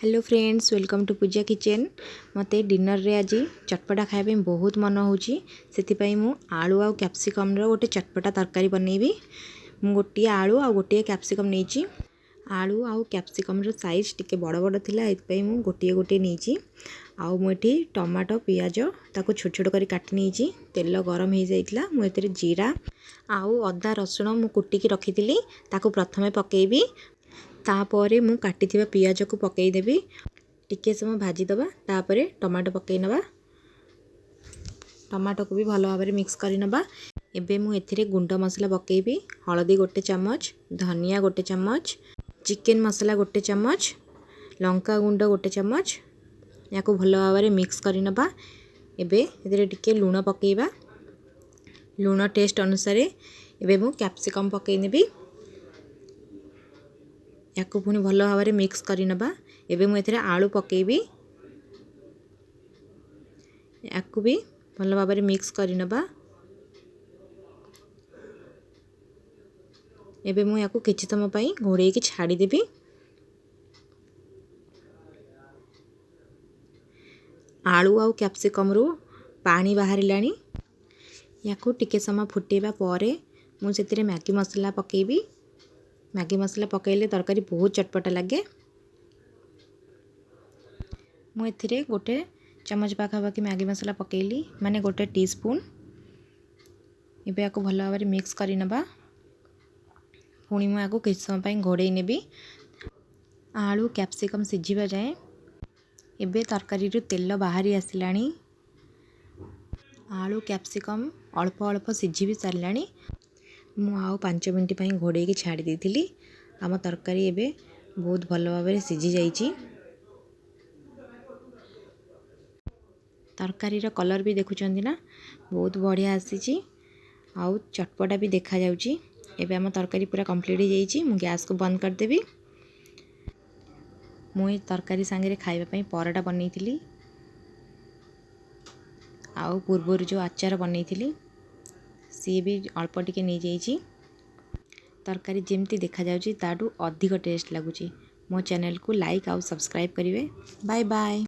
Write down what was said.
Hello friends, welcome to Puja kitchen. मते dinner रे आज चटपटा खाइबे बहुत मन होची। सेति मु आलू आ कैप्सिकम रो गोटे चटपटा तरकारी बनैबी। मु गोटे आलू आ गोटे कैप्सिकम नेची। आलू आ कैप्सिकम रो साइज टिके बड़ बड़ थिला, एतपई मु गोटे गोटे नेची। आ मु एठी टमाटो पियाज ताको छोट छोट करी काटि नेची। तेल गरम हो जाइतला, मु एथिरे जीरा आउ अदा रसुण मु कुटिकी रखिथिली ताको प्रथमे पकेइबी। तापरे मु काटिथिबा पियाज को पकई देबी। टिके समय भाजी दबा, तापरे टमाटो पकई नबा। टमाटो को भी भलो भाबरे मिक्स करि नबा। एबे मु एथिरे गुंड मसला पकेइबी। हळदी गोटे चम्मच, धनिया गोटे चम्मच, चिकन मसला गोटे चम्मच, लंका गुंड गोटे चम्मच। याको भलो भाबरे मिक्स करि नबा। एबे एथिरे टिके लूण पकेइबा, लूण टेस्ट अनुसार। एबे मु कैप्सिकम पकई नेबी। याको पुनी भलो भाबरे मिक्स करि नबा। एबे मु एथिरे आलू पकेइबी। याको भी भलो भाबरे मिक्स करि नबा। एबे मु याको किछि समय पई घोड़े के छाड़ी देबी। आलू आ कैप्सिकम रो पानी बाहरिलानी। याको टिके समय फुटेबा परे मु सेतिरे मैगी मसला पकेइबी। मैगी मसला पकईले तरकारी बहुत चटपटा लगे। मु एथिरे गोटे चम्मच पाखापाखि मैगी मसला पकईली, माने गोटे टीस्पून। एबे याको भलो भाबरे मिक्स करि नबा। पुणी मु याको किछि समय पई घोड़े नेबी। आलू कैप्सिकम सिझिबा जाए। एबे तरकारी रो तेल बाहरी आसिलानी। आलू कैप्सिकम अल्प अल्प सिझी भी सारलानी। मु आउ 5 मिनिट पई घोड़े के छाड़ी देथिली। आम तरकारी एबे बहुत भलो भाबरे सिझी जाइची। तरकारी रो कलर भी देखुचंदी ना, बहुत बढ़िया आसीची। आउ चटपटा भी देखा जाउची। एबे आम तरकारी पूरा कंप्लीट हो जाइची। मु गैस को बंद कर देबी। मु ए तरकारी संगे रे खाइबा पई पराटा बनैथिली। आउ पूर्वर जो अचार बनैथिली सी भी अल्प टिके नहीं जाइची। तरकारी जेमती देखा जाउची ताडू अधिक टेस्ट लागुची। मो चैनल को लाइक आउ सब्सक्राइब करिवे। Bye bye.